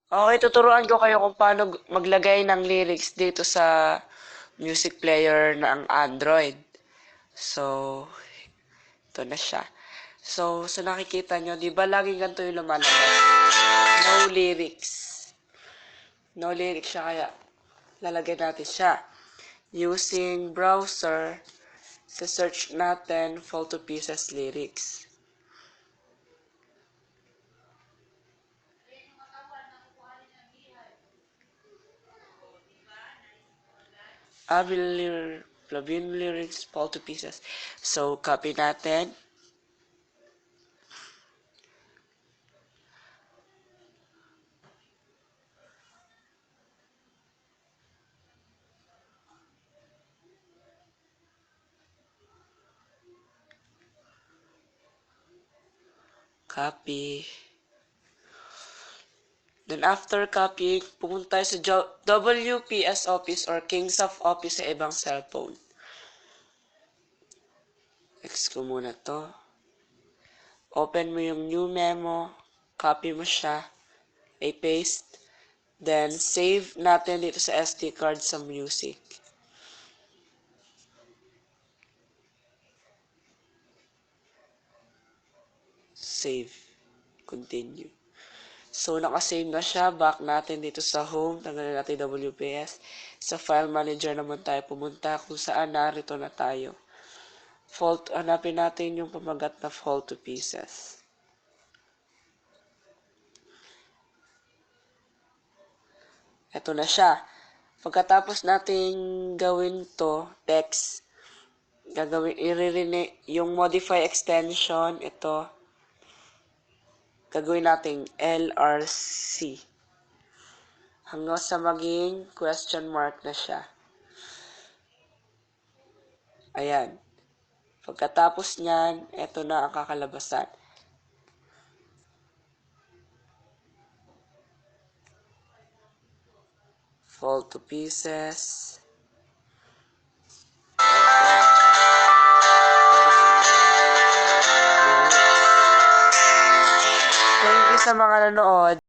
Okay, tuturuan ko kayo kung paano maglagay ng lyrics dito sa music player ng Android. So, ito na siya. So nakikita nyo, di ba laging ganito yung lumalabas? No lyrics. No lyrics siya, kaya lalagay natin siya. Using browser, sa search natin, Fall to Pieces lyrics. Flavian lyrics, Fall to Pieces. So, copy natin. Copy. Then after copying, pumunta tayo sa WPS Office or Kingsoft Office sa ibang cellphone. X ko muna to. Open mo yung new memo, copy mo siya, i-paste, then save natin dito sa SD card sa music. Save. Continue. So, nakasave na siya. Back natin dito sa home. Tanggalin natin WPS. Sa file manager naman tayo pumunta kung saan narito na tayo. Hanapin natin yung pamagat na Fall to Pieces. Ito na siya. Pagkatapos natin gawin to, text, yung modify extension, ito, gagawin natin LRC. Hanggang sa maging question mark na siya. Ayan. Pagkatapos niyan, ito na ang kakalabasan. Fall to Pieces. Thank you sa mga nanood.